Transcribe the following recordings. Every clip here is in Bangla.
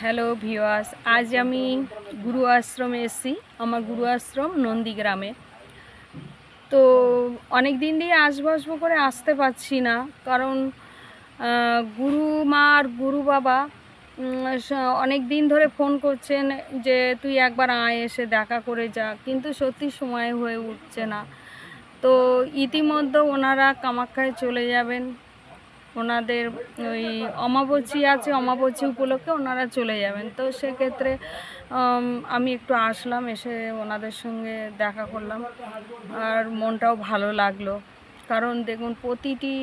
হ্যালো ভিওয়ার্স, আজ আমি গুরু আশ্রমে এসেছি। আমার গুরু আশ্রম নন্দীগ্রামে। তো অনেক দিন দিয়ে আসবো আসবো করে আসতে পারছি না, কারণ গুরু মা আর গুরু বাবা অনেক দিন ধরে ফোন করছেন যে তুই একবার আয়, এসে দেখা করে যা, কিন্তু সত্যি সময় হয়ে উঠছে না। তো ইতিমধ্যে ওনারা কামাখ্যায় চলে যাবেন। ওনাদের ওই অমাবস্যা আছে, অমাবস্যা উপলক্ষে ওনারা চলে যাবেন। তো সেক্ষেত্রে আমি একটু আসলাম, এসে ওনাদের সঙ্গে দেখা করলাম, আর মনটাও ভালো লাগলো। কারণ দেখুন, প্রতিটি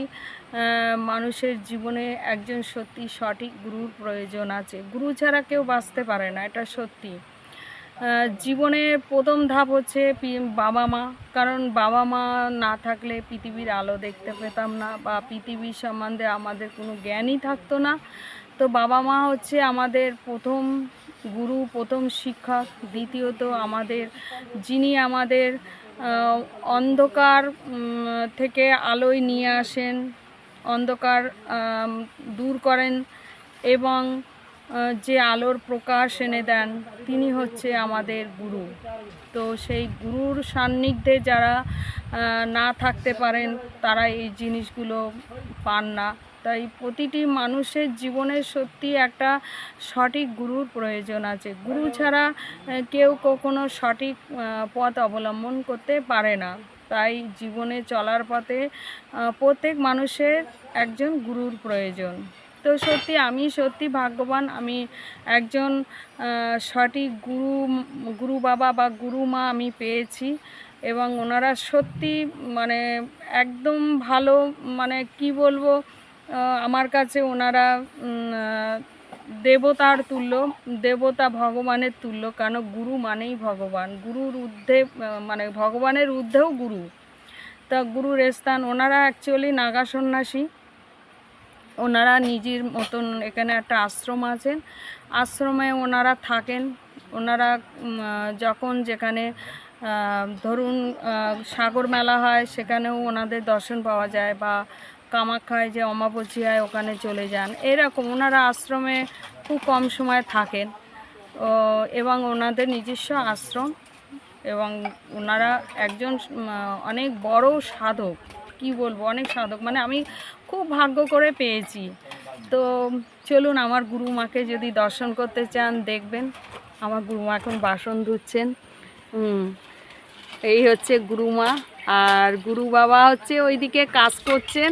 মানুষের জীবনে একজন সত্যি সঠিক গুরুর প্রয়োজন আছে। গুরু ছাড়া কেউ বাঁচতে পারে না, এটা সত্যি। জীবনের প্রথম ধাপ হচ্ছে বাবা মা। কারণ বাবা মা না থাকলে পৃথিবীর আলো দেখতে পেতাম না, বা পৃথিবীর সম্বন্ধে আমাদের কোনো জ্ঞানই থাকতো না। তো বাবা মা হচ্ছে আমাদের প্রথম গুরু, প্রথম শিক্ষক। দ্বিতীয়ত যিনি আমাদের অন্ধকার থেকে আলোয় নিয়ে আসেন, অন্ধকার দূর করেন, এবং যে আলোর প্রকাশ এনে দেন, তিনি হচ্ছে আমাদের গুরু। তো সেই গুরুর সান্নিধ্যে যারা না থাকতে পারেন, তারা এই জিনিসগুলো পান না। তাই প্রতিটি মানুষের জীবনে সত্যি একটা সঠিক গুরুর প্রয়োজন আছে। গুরু ছাড়া কেউ কখনো সঠিক পথ অবলম্বন করতে পারে না। তাই জীবনে চলার পথে প্রত্যেক মানুষের একজন গুরুর প্রয়োজন। তো সত্যি আমি সত্যি ভাগ্যবান, আমি একজন সঠিক গুরু বাবা বা গুরু মা আমি পেয়েছি। এবং ওনারা সত্যি মানে একদম ভালো, মানে কি বলবো, আমার কাছে ওনারা দেবতার তুল্য, দেবতা ভগবানের তুল্য। কেন, গুরু মানেই ভগবান। গুরুর ঊর্ধ্বে, মানে ভগবানের ঊর্ধ্বেও গুরু। তা গুরুর স্থান, ওনারা অ্যাকচুয়ালি নাগা সন্ন্যাসী। ওনারা নিজের মতন এখানে একটা আশ্রম আছেন, আশ্রমে ওনারা থাকেন। ওনারা যখন যেখানে ধরুন সাগর মেলা হয়, সেখানেও ওনাদের দর্শন পাওয়া যায়, বা কামাখ্যায় যে অমাবস্যায় ওখানে চলে যান। এরকম ওনারা আশ্রমে খুব কম সময় থাকেন, এবং ওনাদের নিজস্ব আশ্রম। এবং ওনারা একজন অনেক বড় সাধক, কি বলবো, অনেক সাধক। মানে আমি খুব ভাগ্য করে পেয়েছি। তো চলুন, আমার গুরুমাকে যদি দর্শন করতে চান, দেখবেন আমার গুরুমা এখন বাসন ধুচ্ছেন। এই হচ্ছে গুরুমা। আর গুরু বাবা হচ্ছে ওইদিকে কাজ করছেন।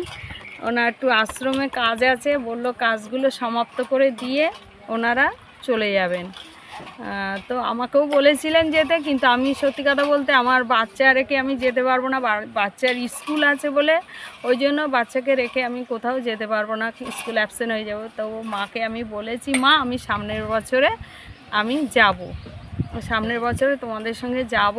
ওনার একটু আশ্রমে কাজ আছে, বলল কাজগুলো সমাপ্ত করে দিয়ে ওনারা চলে যাবেন। তো আমাকেও বলেছিলেন যেতে, কিন্তু আমি সত্যি কথা বলতে আমার বাচ্চা রেখে আমি যেতে পারবো না। বাচ্চার স্কুল আছে বলে, ওই জন্য বাচ্চাকে রেখে আমি কোথাও যেতে পারবো না, স্কুল অ্যাবসেন্ট হয়ে যাবো। তো মাকে আমি বলেছি, মা আমি সামনের বছরে আমি যাব, সামনের বছরে তোমাদের সঙ্গে যাব।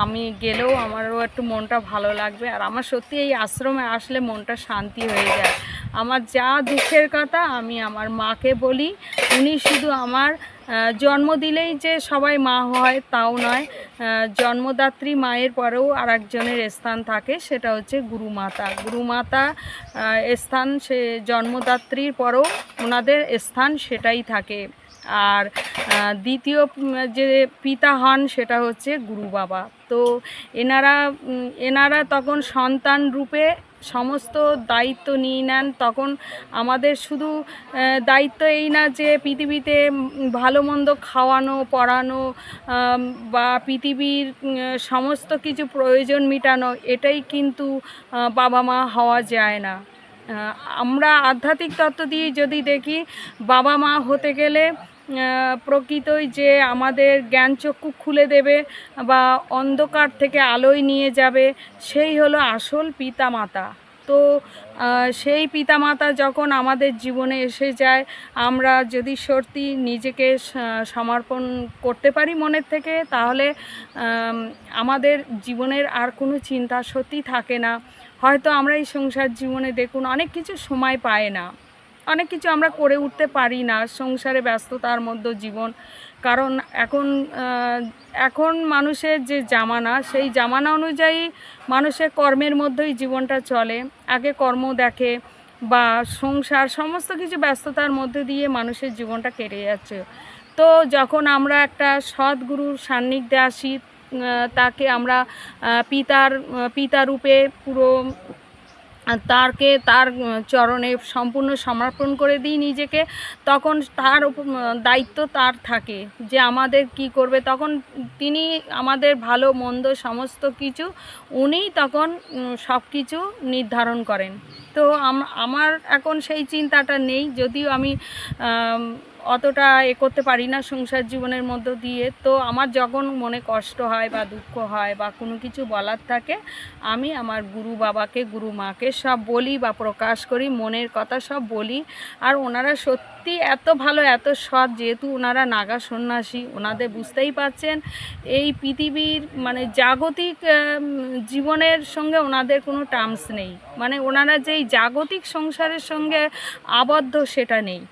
আমি গেলেও আমারও একটু মনটা ভালো লাগবে। আর আমার সত্যি এই আশ্রমে আসলে মনটা শান্তি হয়ে যায়। আমার যা দুঃখের কথা আমি আমার মাকে বলি। উনি শুধু আমার জন্ম দিলেই যে সবাই মা হয় তাও নয়, জন্মদাত্রী মায়ের পরেও আর একজনের স্থান থাকে, সেটা হচ্ছে গুরুমাতা। গুরুমাতা স্থান, সে জন্মদাত্রীর পরেও ওনাদের স্থান সেটাই থাকে। আর দ্বিতীয় যে পিতা হন, সেটা হচ্ছে গুরু বাবা। তো এনারা তখন সন্তান রূপে সমস্ত দায়িত্ব নিয়ে নেন। তখন আমাদের শুধু দায়িত্ব এই না যে পৃথিবীতে ভালো মন্দ খাওয়ানো, পড়ানো, বা পৃথিবীর সমস্ত কিছু প্রয়োজন মেটানো, এটাই কিন্তু বাবা মা হওয়া যায় না। আমরা আধ্যাত্মিক তত্ত্ব দিয়ে যদি দেখি, বাবা মা হতে গেলে প্রকৃতই যে আমাদের জ্ঞানচক্ষু খুলে দেবে বা অন্ধকার থেকে আলোয় নিয়ে যাবে, সেই হলো আসল পিতামাতা। তো সেই পিতামাতা যখন আমাদের জীবনে এসে যায়, আমরা যদি সত্যি নিজেকে সমর্পণ করতে পারি মনের থেকে, তাহলে আমাদের জীবনের আর কোনো চিন্তা সত্যি থাকে না। হয়তো আমরা এই সংসার জীবনে দেখুন অনেক কিছু সময় পাই না, অনেক কিছু আমরা করে উঠতে পারি না, সংসারে ব্যস্ততার মধ্যে জীবন। কারণ এখন মানুষের যে জামানা, সেই জামানা অনুযায়ী মানুষের কর্মের মধ্যেই জীবনটা চলে। আগে কর্ম দেখে, বা সংসার সমস্ত কিছু ব্যস্ততার মধ্যে দিয়ে মানুষের জীবনটা কেটে যাচ্ছে। তো যখন আমরা একটা সৎ গুরুর সান্নিধ্যে আসি, তাকে আমরা পিতা রূপে পুরো তার চরণে সম্পূর্ণ সমর্পণ করে দিই নিজেকে, তখন তার দায়িত্ব তার থাকে যে আমাদের কি করবে। তখন তিনি আমাদের ভালো মন্দ সমস্ত কিছু উনিই তখন সব কিছু নির্ধারণ করেন। তো আমার এখন সেই চিন্তাটা নেই, যদিও আমি অতটা করতে পারি না সংসার জীবনের মধ্য দিয়ে। তো আমার যখন মনে কষ্ট হয় বা দুঃখ হয় বা কোনো কিছু বলার থাকে, আমি আমার গুরু বাবাকে গুরু মাকে সব বলি বা প্রকাশ করি, মনের কথা সব বলি। আর ওনারা সত্যি এত ভালো, এত সৎ, যেহেতু ওনারা নাগা সন্ন্যাসী, ওনাদের বুঝতেই পারছেন এই পৃথিবীর মানে জাগতিক জীবনের সঙ্গে ওনাদের কোনো টার্মস নেই। মানে ওনারা যেই জাগতিক সংসারের সঙ্গে আবদ্ধ সেটা নেই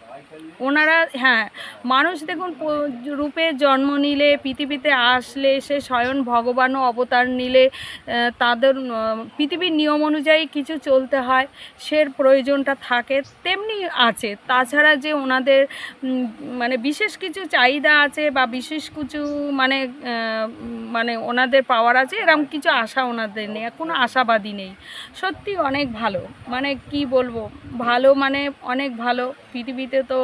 ওনারা। হ্যাঁ, মানুষ দেখুন রূপে জন্ম নিলে, পৃথিবীতে আসলে, সে স্বয়ং ভগবানও অবতার নিলে তাদের পৃথিবীর নিয়ম অনুযায়ী কিছু চলতে হয়, সে প্রয়োজনটা থাকে, তেমনি আছে। তাছাড়া যে ওনাদের মানে বিশেষ কিছু চাহিদা আছে বা বিশেষ কিছু মানে মানে ওনাদের পাওয়ার আছে, এরকম কিছু আশা ওনাদের নেই, কোনো আশাবাদী নেই। সত্যি অনেক ভালো, মানে কি বলবো, ভালো মানে অনেক ভালো। পৃথিবীতে তো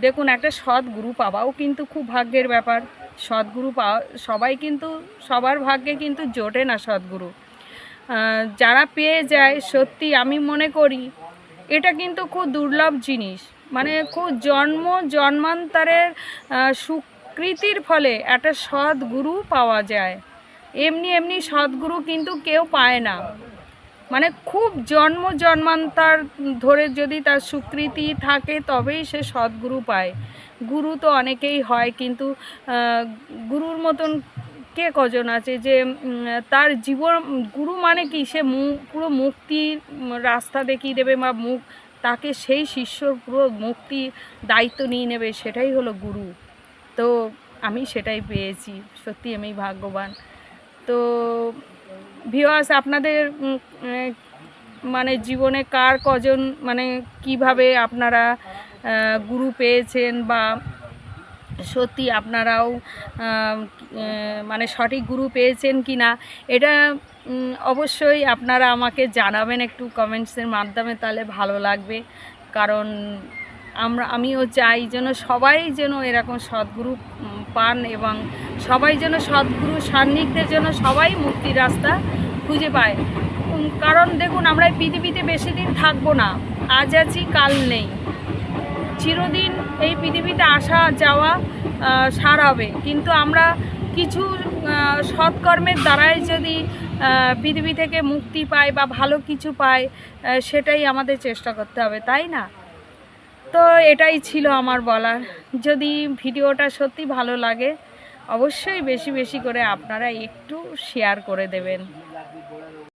দেখুন একটা সৎ গুরু পাওয়াও কিন্তু খুব ভাগ্যের ব্যাপার। সদ্গুরু পাওয়া সবাই কিন্তু সবার ভাগ্যে কিন্তু জোটে না সদ্গুরু। যারা পেয়ে যায় সত্যি আমি মনে করি এটা কিন্তু খুব দুর্লভ জিনিস। মানে খুব জন্মান্তরের সুকৃতির ফলে একটা সদ্গুরু পাওয়া যায়। এমনি সদ্গুরু কিন্তু কেউ পায় না। মানে খুব জন্মান্তর ধরে যদি তার স্বীকৃতি থাকে তবেই সে সদ্গুরু পায়। গুরু তো অনেকেই হয়, কিন্তু গুরুর মতন কে কজন আছে যে তার জীবন গুরু মানে কি, সে পুরো মুক্তির রাস্তা দেখিয়ে দেবে বা তাকে সেই শিষ্যর পুরো মুক্তির দায়িত্ব নিয়ে নেবে, সেটাই হলো গুরু। তো আমি সেটাই পেয়েছি, সত্যি আমি ভাগ্যবান। তো ভিউয়ার্স, আপনাদের মানে জীবনে কার কজন মানে কিভাবে আপনারা গুরু পেয়েছেন বা সত্যি আপনারাও মানে সঠিক গুরু পেয়েছেন কি না, এটা অবশ্যই আপনারা আমাকে জানাবেন একটু কমেন্টসের মাধ্যমে, তাহলে ভালো লাগবে। কারণ আমিও চাই যেন সবাই যেন এরকম সদ্গুরু পান এবং সবাই যেন সদ্গুরু সান্নিধ্যের জন্য সবাই মুক্তির রাস্তা খুঁজে পায়। কারণ দেখুন, আমরা এই পৃথিবীতে বেশি দিন থাকবো না, আজ আছি কাল নেই। চিরদিন এই পৃথিবীতে আসা যাওয়া সার হবে, কিন্তু আমরা কিছু সৎকর্মের দ্বারাই যদি পৃথিবী থেকে মুক্তি পাই বা ভালো কিছু পাই, সেটাই আমাদের চেষ্টা করতে হবে, তাই না? তো এটাই ছিল আমার বলার। যদি ভিডিওটা সত্যি ভালো লাগে অবশ্যই বেশি বেশি করে আপনারা একটু শেয়ার করে দেবেন।